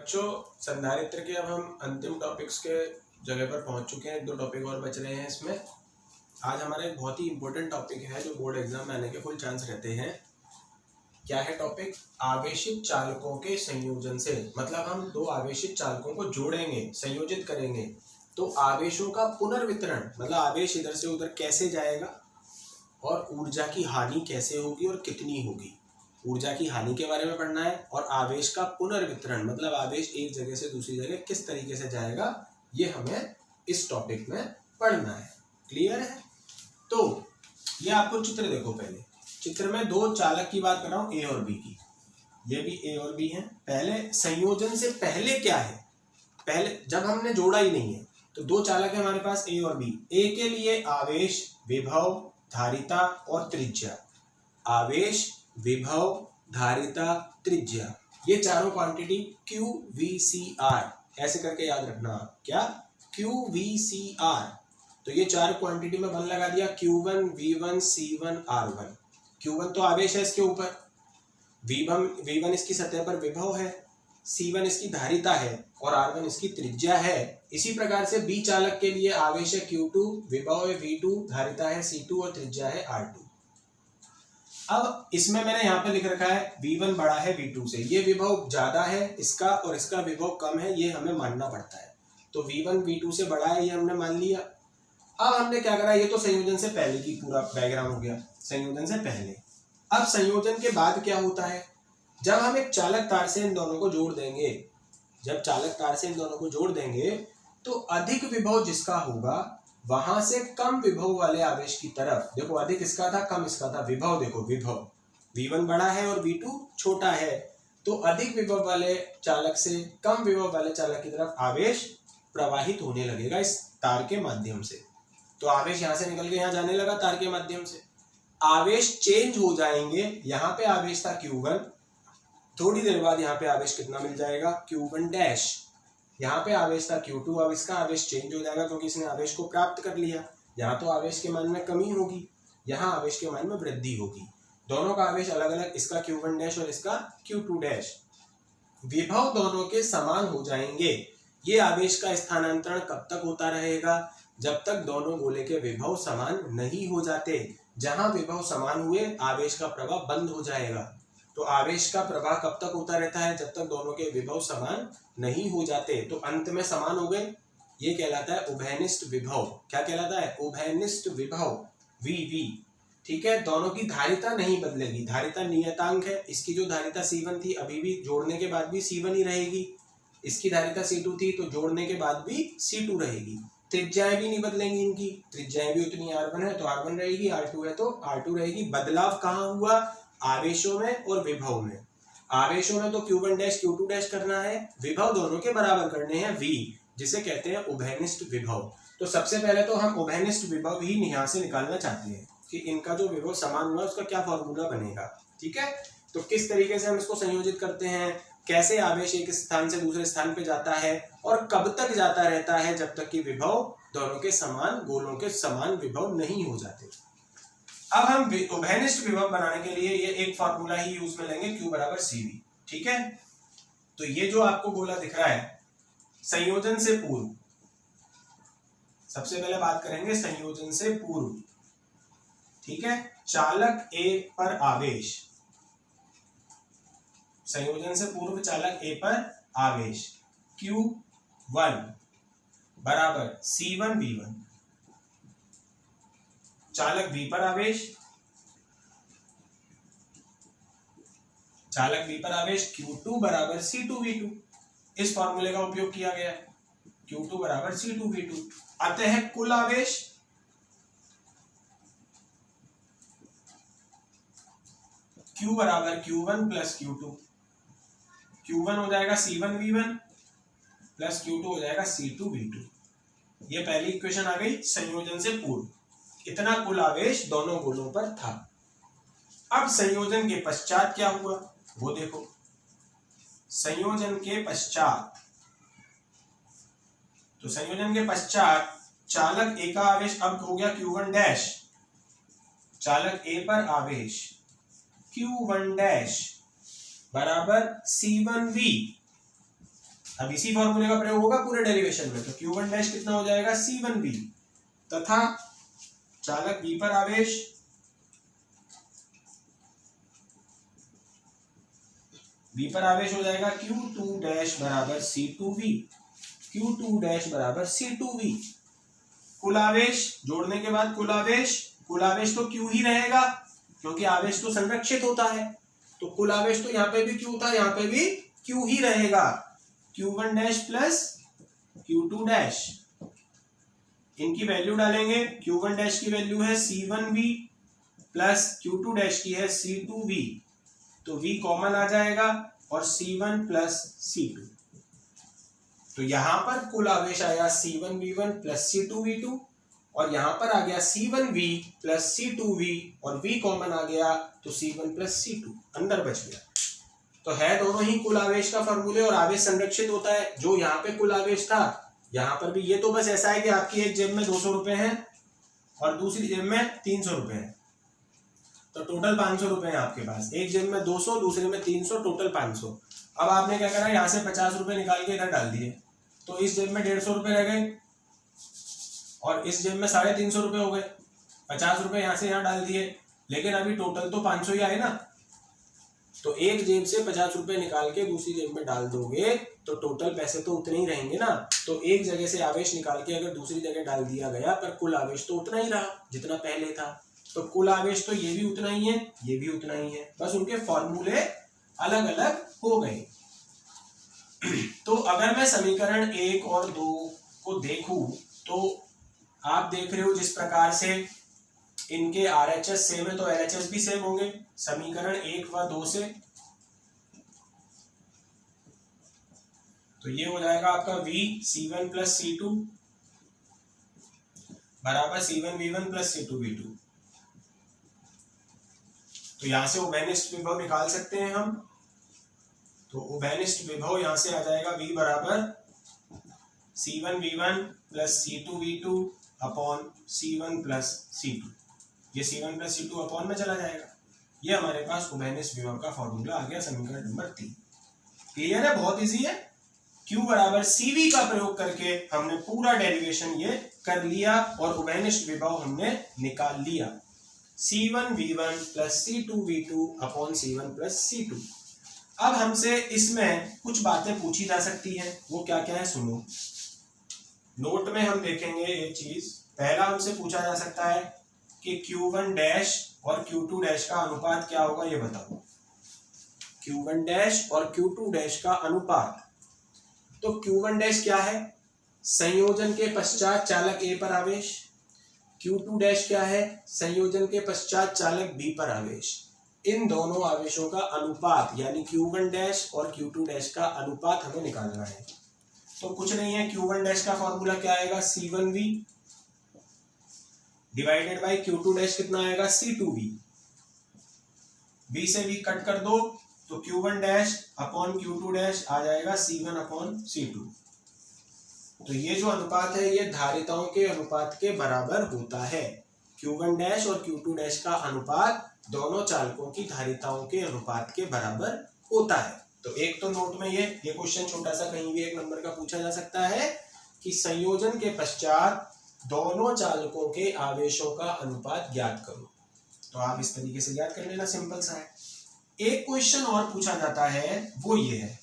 बच्चों, संधारित्र के अब हम अंतिम टॉपिक्स के जगह पर पहुंच चुके हैं। 2 टॉपिक और बच रहे हैं इसमें। आज हमारा एक बहुत ही इंपॉर्टेंट टॉपिक है जो बोर्ड एग्जाम में आने के फुल चांस रहते हैं। क्या है टॉपिक? आवेशित चालकों के संयोजन से। मतलब हम 2 आवेशित चालकों को जोड़ेंगे, संयोजित करेंगे तो आवेशों का पुनर्वितरण, मतलब आवेश इधर से उधर कैसे जाएगा और ऊर्जा की हानि कैसे होगी और कितनी होगी। ऊर्जा की हानि के बारे में पढ़ना है और आवेश का पुनर्वितरण, मतलब आवेश एक जगह से दूसरी जगह किस तरीके से जाएगा, ये हमें इस टॉपिक में पढ़ना है। क्लियर है? तो ये आपको चित्र देखो। पहले चित्र में 2 चालक की बात कर रहा हूं, ए और बी की। ये भी ए और बी है। पहले संयोजन से पहले क्या है? पहले जब हमने जोड़ा ही नहीं है तो 2 चालक है हमारे पास, ए और बी। ए के लिए आवेश, विभव, धारिता और त्रिज्या। आवेश, विभव, धारिता, त्रिज्या, ये चारों quantity Q V C R ऐसे करके याद रखना आप। क्या? Q V C R। तो ये 4 क्वांटिटी में 1 लगा दिया। Q1 V1 C1 R1। Q1 तो आवेश है इसके ऊपर, V1 इसकी सतह पर विभव है, C1 इसकी धारिता है और R1 इसकी त्रिज्या है। इसी प्रकार से B चालक के लिए आवेश है Q2, विभव है V2, धारिता है C2 और त्रिज्या है R2। अब इसमें मैंने यहाँ पे लिख रखा है V1 बड़ा है V2 से। ये विभव ज्यादा है इसका और इसका विभव कम है, ये हमें मानना पड़ता है। तो V1 V2 से बड़ा है, ये हमने मान लिया। अब हमने क्या करा, ये तो संयोजन से पहले की पूरा बैकग्राउंड हो गया, संयोजन से पहले। अब संयोजन के बाद क्या होता है? जब हम एक चालक तार से इन दोनों को जोड़ देंगे, जब चालक तार से इन दोनों को जोड़ देंगे तो अधिक विभव जिसका होगा वहां से कम विभव वाले आवेश की तरफ, देखो अधिक इसका था, कम इसका था, विभव देखो, विभव V1 बड़ा है और V2 छोटा है, तो अधिक विभव वाले चालक से कम विभव वाले चालक की तरफ आवेश प्रवाहित होने लगेगा इस तार के माध्यम से। तो आवेश यहां से निकल के यहां जाने लगा तार के माध्यम से। आवेश चेंज हो जाएंगे। यहाँ पे आवेश था Q1, थोड़ी देर बाद यहाँ पे आवेश कितना मिल जाएगा? Q1 dash. यहाँ पे आवेश था Q2, अब इसका आवेश चेंज हो जाएगा क्योंकि इसने आवेश को प्राप्त कर लिया। यहाँ तो आवेश के मान में कमी होगी, यहाँ आवेश के मान में वृद्धि होगी। दोनों का आवेश अलग अलग, इसका Q1 डैश और इसका Q2 डैश। विभव दोनों के समान हो जाएंगे। ये आवेश का स्थानांतरण कब तक होता रहेगा? जब तक दोनों गोले के विभव समान नहीं हो जाते। जहां विभव समान हुए आवेश का प्रवाह बंद हो जाएगा। तो आवेश का प्रवाह कब तक होता रहता है? जब तक दोनों के विभव समान नहीं हो जाते। तो अंत में समान हो गए, ये कहलाता है उभयनिष्ठ विभव। क्या कहलाता है? उभयनिष्ठ विभव, VV। ठीक है, दोनों की धारिता नहीं बदलेगी, धारिता नियतांक है। इसकी जो धारिता C1 थी अभी भी जोड़ने के बाद भी C1 ही रहेगी, इसकी धारिता C2 थी तो जोड़ने के बाद भी C2 रहेगी। त्रिज्याएं भी नहीं बदलेंगी, इनकी त्रिज्याएं भी उतनी R1 है तो R1 रहेगी, R2 है तो R2 रहेगी। बदलाव कहाँ हुआ? आवेशों में और विभव में। आवेशों में तो Q1 डैश Q2 डैश करना है, विभव दोनों के बराबर करने हैं V, जिसे कहते हैं उभयनिष्ठ विभव। तो सबसे पहले तो हम उभयनिष्ठ विभव ही यहाँ से निकालना चाहते हैं कि इनका जो विभव समान हुआ उसका क्या फॉर्मूला बनेगा। ठीक है, तो किस तरीके से हम इसको संयोजित करते हैं, कैसे आवेश एक स्थान से दूसरे स्थान पे जाता है और कब तक जाता रहता है, जब तक कि विभव दोनों के समान, गोलों के समान विभव नहीं हो जाते। अब हम उभयनिष्ठ विभव बनाने के लिए ये एक फॉर्मूला ही यूज में लेंगे, Q बराबर CV। ठीक है, तो ये जो आपको गोला दिख रहा है, संयोजन से पूर्व, सबसे पहले बात करेंगे संयोजन से पूर्व। ठीक है, चालक A पर आवेश, संयोजन से पूर्व चालक A पर आवेश Q1 बराबर C1 V1। चालक B पर आवेश, चालक B पर आवेश Q2 बराबर C2 V2। इस फॉर्मूले का उपयोग किया गया है, Q2 बराबर C2 V2। अतः कुल आवेश Q बराबर Q1 प्लस Q2। Q1 हो जाएगा C1 V1 प्लस Q2 हो जाएगा C2 V2। ये पहली इक्वेशन आ गई संयोजन से पूर्व। इतना कुल आवेश दोनों गोलों पर था। अब संयोजन के पश्चात क्या हुआ वो देखो। संयोजन के पश्चात, तो संयोजन के पश्चात चालक A का आवेश अब हो गया Q1 डैश, चालक A पर आवेश Q1 डैश बराबर C1V। अब इसी फॉर्मूले का प्रयोग होगा पूरे डेरिवेशन में, तो Q1 डैश कितना हो जाएगा C1V, तथा चालक B पर आवेश हो जाएगा Q2 डैश बराबर C2V, Q2 डैश बराबर C2V। कुल आवेश जोड़ने के बाद कुल आवेश तो Q ही रहेगा, क्योंकि आवेश तो संरक्षित होता है, तो कुल आवेश तो यहाँ पे भी Q था, यहाँ पे भी Q ही रहेगा। Q1 dash plus Q2 dash, इनकी वैल्यू डालेंगे। Q1 डैश की वैल्यू है C1V प्लस Q2 डैश की है C2V, तो V कॉमन आ जाएगा और C1 प्लस C2, तो यहां पर कुल आवेश आया C1V1 प्लस C2V2, और यहां पर आ गया C1V प्लस C2V और V कॉमन आ गया, तो C1 प्लस C2 अंदर बच गया। तो है दोनों ही कुल आवेश का फॉर्मूले और आवेश संरक्षित होता है। जो यहाँ पे कुल आवेश था यहाँ पर भी, ये तो बस ऐसा है कि आपकी एक जेब में 200 रुपए हैं और दूसरी जेब में 300 रुपए हैं, तो टोटल 500 रुपए हैं आपके पास। एक जेब में 200, दूसरे में 300, टोटल 500। अब आपने क्या करा, यहाँ से 50 रुपए निकाल के इधर डाल दिए, तो इस जेब में 150 रुपए रह गए और इस जेब में 350 रुपए हो गए। 50 रुपए यहाँ से यहाँ डाल दिए, लेकिन अभी टोटल तो 500 ही आए ना, तो एक जेब से 50 रुपए निकाल के दूसरी जेब में डाल दोगे तो टोटल पैसे तो उतने ही रहेंगे ना। तो एक जगह से आवेश निकाल के अगर दूसरी जगह डाल दिया गया, पर कुल आवेश तो उतना ही रहा जितना पहले था, तो कुल आवेश तो ये भी उतना ही है, ये भी उतना ही है, बस उनके फॉर्मूले अलग अलग हो गए। तो अगर मैं समीकरण 1 और 2 को देखूं, तो आप देख रहे हो जिस प्रकार से इनके RHS सेम है तो LHS भी सेम होंगे समीकरण 1 व 2 से। तो ये हो जाएगा आपका V C1 प्लस C2 बराबर C1V1 प्लस C2V2। तो यहां से उभयनिष्ठ विभव निकाल सकते हैं हम, तो उभयनिष्ठ विभव यहां से आ जाएगा V बराबर C1V1 plus C2V2 upon C1 plus C2। ये C1 प्लस C2 अपॉन में चला जाएगा। ये हमारे पास उभयनिष्ठ विभव का फॉर्मूला आ गया समीकरण नंबर 3। क्लियर है, बहुत इजी है। Q बराबर CV का प्रयोग करके हमने पूरा डेरिवेशन ये कर लिया और उभयनिष्ठ विभव हमने निकाल लिया। C1V1 plus C2V2 upon C1 plus C2। अब हमसे इसमें कुछ बातें पूछी जा सकती हैं, वो क्या क्या है सुनो। नोट में हम देखेंगे एक चीज। पहला हमसे पूछा जा सकता है कि Q1 डैश और Q2 डैश का अनुपात क्या होगा, ये बताओ। Q1 डैश और Q2 डैश का अनुपात। तो Q1 डैश क्या है, संयोजन के पश्चात चालक A पर आवेश। Q2 डैश क्या है, संयोजन के पश्चात चालक B पर आवेश। इन दोनों आवेशों का अनुपात यानी Q1 डैश और Q2 डैश का अनुपात हमें निकालना है। तो कुछ नहीं है, Q1 डैश का फॉर्मूला क्या आएगा, C1V divided by Q2 dash कितना आएगा, C2V। B से V कट कर दो तो Q1 dash upon Q2 dash आ जाएगा C1 अपॉन C2। तो ये जो अनुपात है ये धारिताओं के अनुपात के बराबर होता है। Q1 डैश और Q2 डैश का अनुपात दोनों चालकों की धारिताओं के अनुपात के बराबर होता है। तो एक तो नोट में ये क्वेश्चन छोटा सा कहीं भी 1 नंबर का पूछा जा सकता है कि संयोजन के पश्चात दोनों चालकों के आवेशों का अनुपात ज्ञात करो। तो आप इस तरीके से ज्ञात कर लेना, सिंपल सा है। एक क्वेश्चन और पूछा जाता है, वो ये है,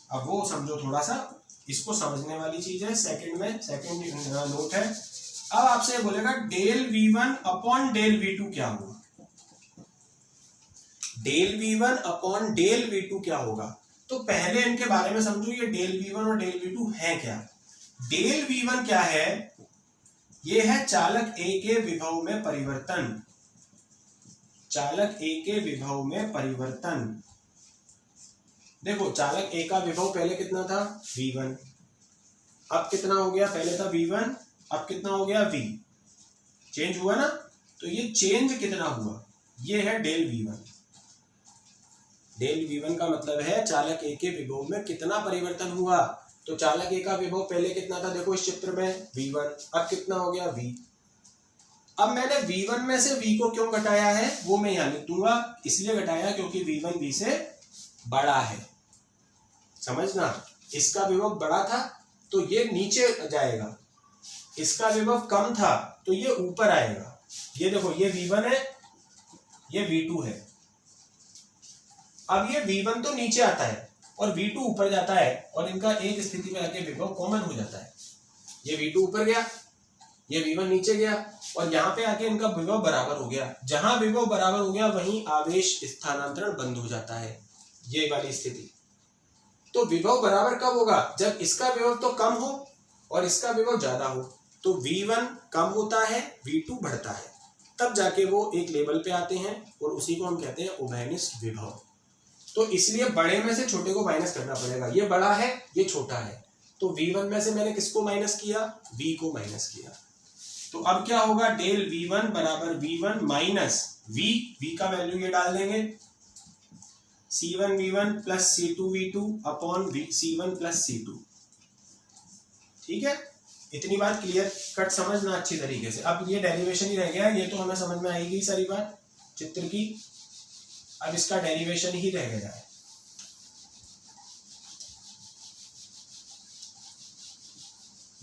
अब वो समझो थोड़ा सा, इसको समझने वाली चीज है। सेकंड नोट है। अब आपसे बोलेगा del V1 upon del V2 क्या होगा। Del V1 upon del V2 क्या होगा, तो पहले इनके बारे में समझो, ये डेल V1 और डेल V2 है क्या। डेल V1 क्या है, ये है चालक A के विभव में परिवर्तन। चालक A के विभव में परिवर्तन। देखो चालक A का विभव पहले कितना था, V1, अब कितना हो गया, पहले था V1, अब कितना हो गया, V। चेंज हुआ ना, तो ये चेंज कितना हुआ, ये है डेल V1। डेल V1 का मतलब है चालक A के विभव में कितना परिवर्तन हुआ। तो चालक A का विभव पहले कितना था, देखो इस चित्र में V1, अब कितना हो गया, V। अब मैंने V1 में से V को क्यों घटाया है वो मैं यहां लिख दूंगा, इसलिए घटाया क्योंकि V1 V से बड़ा है, समझना। इसका विभव बड़ा था तो ये नीचे जाएगा, इसका विभव कम था तो ये ऊपर आएगा। ये देखो ये V1 है, ये V2 है। अब ये V1 तो नीचे आता है और V2 ऊपर जाता है और इनका एक स्थिति में आके विभव कॉमन हो जाता है। ये V2 ऊपर गया, ये V1 नीचे गया और यहाँ पे आके इनका विभव बराबर हो गया। जहां विभव बराबर हो गया वहीं आवेश स्थानांतरण बंद हो जाता है, ये वाली स्थिति। तो विभव बराबर कब होगा? जब इसका विभव तो कम हो और इसका विभव ज्यादा हो। तो V1 कम होता है, V2 बढ़ता है, तब जाके वो एक लेवल पे आते हैं और उसी को हम कहते हैं उभयनिष्ठ विभव। तो इसलिए बड़े में से छोटे को माइनस करना पड़ेगा। ये बड़ा है, ये छोटा है, तो V1 में से मैंने किसको माइनस किया? V को माइनस किया। तो अब क्या होगा? डेल V1 बराबर V1 माइनस V का वैल्यू ये डाल देंगे, C1V1 plus C2V2 upon C1 plus C2। ठीक है, इतनी बात क्लियर कट समझना अच्छी तरीके से। अब ये डेरिवेशन ही रह गया, ये तो हमें समझ में आएगी सारी बात चित्र की। अब इसका डेरिवेशन ही रह गया है।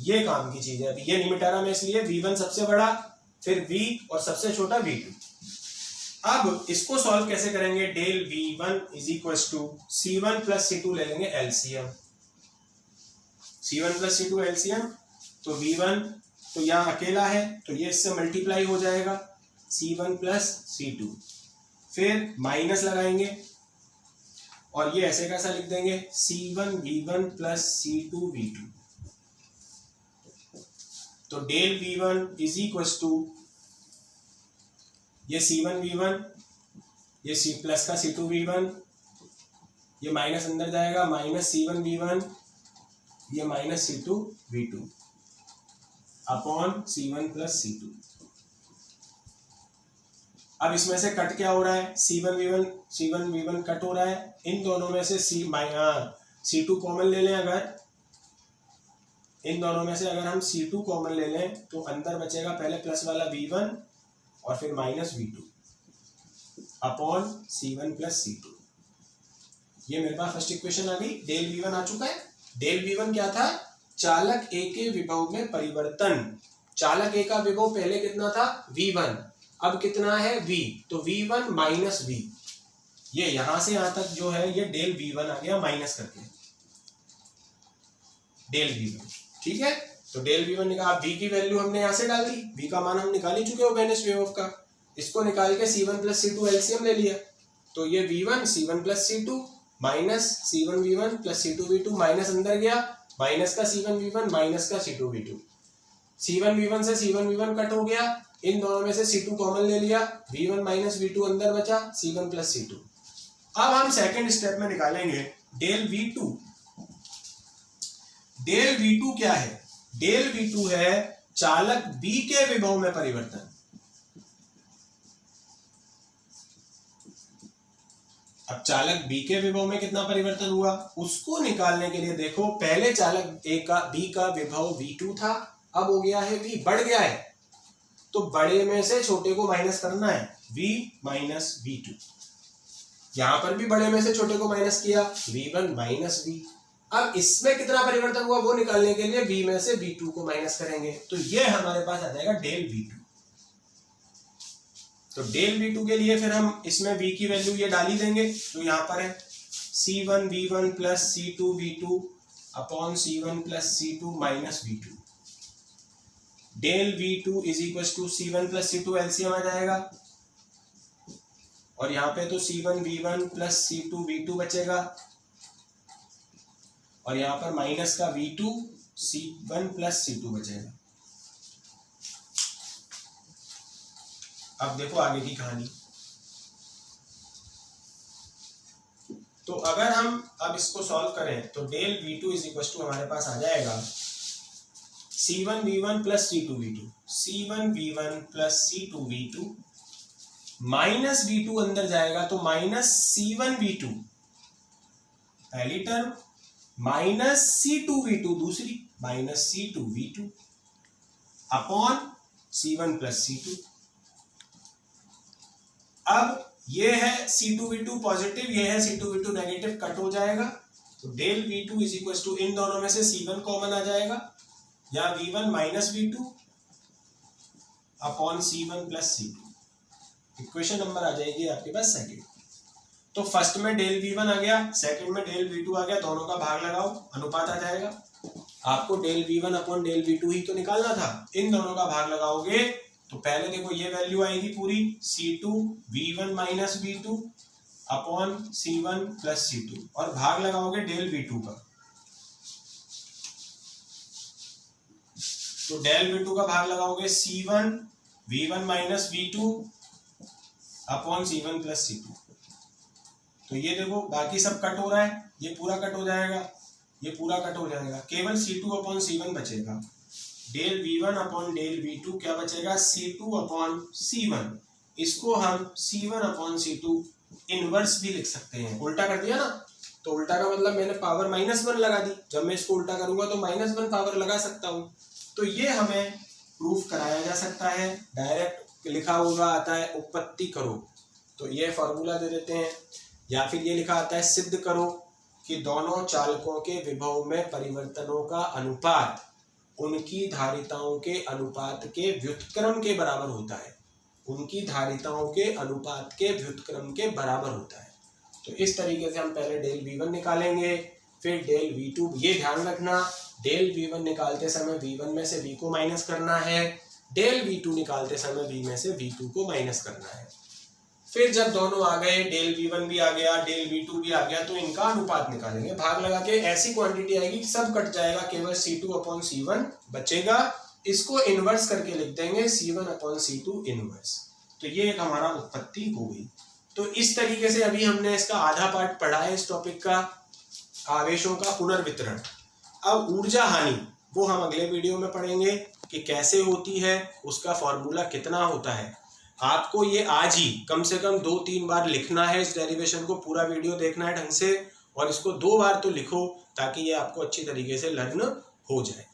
ये काम की चीज है। अभी ये नहीं मिटा रहा मैं, इसलिए V1 सबसे बड़ा, फिर V और सबसे छोटा V2। अब इसको सॉल्व कैसे करेंगे? Del V1 is equal to C1 plus C2 ले लेंगे LCM. C1 plus C2 LCM, तो V1 तो यहाँ अकेला है तो ये इससे मल्टीप्लाई हो जाएगा C1 प्लस C2, फिर माइनस लगाएंगे और ये ऐसे कैसा लिख देंगे C1V1 प्लस C2V2। तो del V1 is equal to ये C1V1, ये C प्लस का C2V1, ये माइनस अंदर जाएगा, माइनस C1V1, ये minus C2V2 upon C1 plus C2। अब इसमें से कट क्या हो रहा है? C1V1 कट हो रहा है। इन दोनों में से C2 कॉमन ले लें, अगर इन दोनों में से अगर हम C2 कॉमन ले लें तो अंदर बचेगा पहले प्लस वाला V1 और फिर minus V2 upon C1 plus C2। ये मेरे पास फर्स्ट इक्वेशन आ गई। डेल V1 आ चुका है। डेल V1 क्या था? चालक A के विभव में परिवर्तन। चालक A का विभव पहले कितना था? V1, अब कितना है? V। तो V1 माइनस V, ये यहां से यहां तक जो है ये डेल V1 आ गया माइनस करके डेल V1। ठीक है, तो डेल V1 निकाल, V की वैल्यू हमने यहां से डाल दी, V का मान हम निकाल ही चुके हो उभयनिष्ठ विभव का। इसको निकाल के C1 प्लस C2 एलसीएम ले लिया, तो ये V1 C1 plus C2 minus C1V1 plus C2V2, minus अंदर गया, माइनस का C1V1 माइनस का C2V2, C1V1 से C1V1 कट हो गया, इन दोनों में से C2 कॉमन ले लिया, V1 माइनस V2 अंदर बचा, C1 प्लस C2। अब हम सेकंड स्टेप में निकालेंगे डेल V2। डेल V2 क्या है? डेल V2 है चालक B के विभव में परिवर्तन। अब चालक B के विभव में कितना परिवर्तन हुआ उसको निकालने के लिए देखो, पहले चालक B का विभव V2 था, अब हो गया है V, बढ़ गया है, तो बड़े में से छोटे को माइनस करना है, V माइनस V2। यहां पर भी बड़े में से छोटे को माइनस किया, V1 माइनस V। अब इसमें कितना परिवर्तन हुआ वो निकालने के लिए V में से V2 को माइनस करेंगे, तो ये हमारे पास आ जाएगा डेल V2। तो डेल V2 के लिए फिर हम इसमें V की वैल्यू ये डाल ही देंगे, तो यहाँ पर है C1V1 plus C2V2 upon C1 plus C2 minus V2। डेल V2 is equal to C1 plus C2 LCM आ जाएगा, और यहाँ पे तो C1V1 प्लस C2V2 बचेगा, और यहाँ पर माइनस का V2 C1 प्लस C2 बचेगा। अब देखो आगे की कहानी। तो अगर हम अब इसको सॉल्व करें तो del V2 is equal to हमारे पास आ जाएगा C1V1 plus C2V2, C1V1 plus C2V2 minus V2 अंदर जाएगा तो माइनस C1V2 पहली टर्म, माइनस C2V2 दूसरी, minus C2V2 upon C1 plus C2। अब ये है C2V2 पॉजिटिव, ये है C2V2 नेगेटिव, कट हो जाएगा, तो del V2 is equal to, इन दोनों में से C1 कॉमन आ जाएगा, या V1 minus V2 upon C1 plus C2। Equation number आ जाएगी आपके पास सेकंड। तो फर्स्ट में डेल V1 आ गया, सेकंड में डेल V2 आ गया, दोनों का भाग लगाओ, अनुपात आ जाएगा। आपको del V1 upon del V2 ही तो निकालना था, इन दोनों का भाग लगाओगे तो पहले देखो ये वैल्यू आएगी पूरी C2 V1 minus V2 upon C1 plus C2, और भाग लगाओगे डेल V2 का, तो डेल V2 का भाग लगाओगे C1 V1 minus V2 upon C1 plus C2। तो ये देखो बाकी सब कट हो रहा है, ये पूरा कट हो जाएगा, ये पूरा कट हो जाएगा, केवल C2 अपॉन C1 बचेगा। Del V1 upon del V2 क्या बचेगा, C2 अपॉन C1। इसको हम C1 अपॉन C2 इनवर्स भी लिख सकते हैं। उल्टा कर दिया ना, तो उल्टा का मतलब मैंने पावर -1 लगा दी, जब मैं इसको उल्टा करूंगा तो -1 पावर लगा सकता हूं। तो ये हमें प्रूफ कराया जा सकता है, डायरेक्ट लिखा हुआ आता है उत्पत्ति करो, तो ये फॉर्मूला दे देते हैं, या फिर ये लिखा आता है सिद्ध करो कि दोनों चालकों के विभव में परिवर्तनों का अनुपात उनकी धारिताओं के अनुपात के व्युत्क्रम के बराबर होता है, उनकी धारिताओं के अनुपात के व्युत्क्रम के बराबर होता है। तो इस तरीके से हम पहले डेल V1 निकालेंगे, फिर डेल V2। ये ध्यान रखना, डेल V1 निकालते समय V1 में से V को माइनस करना है, डेल V2 निकालते समय V में से V2 को माइनस करना है। फिर जब दोनों आ गए, डेल V1 भी आ गया, डेल V2 भी आ गया, तो इनका अनुपात निकालेंगे, भाग लगा के ऐसी क्वांटिटी आएगी सब कट जाएगा, केवल C2 अपॉन C1 बचेगा। इसको इनवर्स करके लिख देंगे C1 अपॉन C2 इनवर्स। तो ये एक हमारा उत्पत्ति हो गई। तो इस तरीके से अभी हमने इसका आधा पार्ट पढ़ा है इस टॉपिक का, आवेशों का पुनर्वितरण। अब ऊर्जा हानि वो हम अगले वीडियो में पढ़ेंगे कि कैसे होती है, उसका फॉर्मूला कितना होता है। आपको ये आज ही कम से कम 2-3 बार लिखना है, इस डेरिवेशन को पूरा वीडियो देखना है ढंग से, और इसको 2 बार तो लिखो ताकि ये आपको अच्छी तरीके से लर्न हो जाए।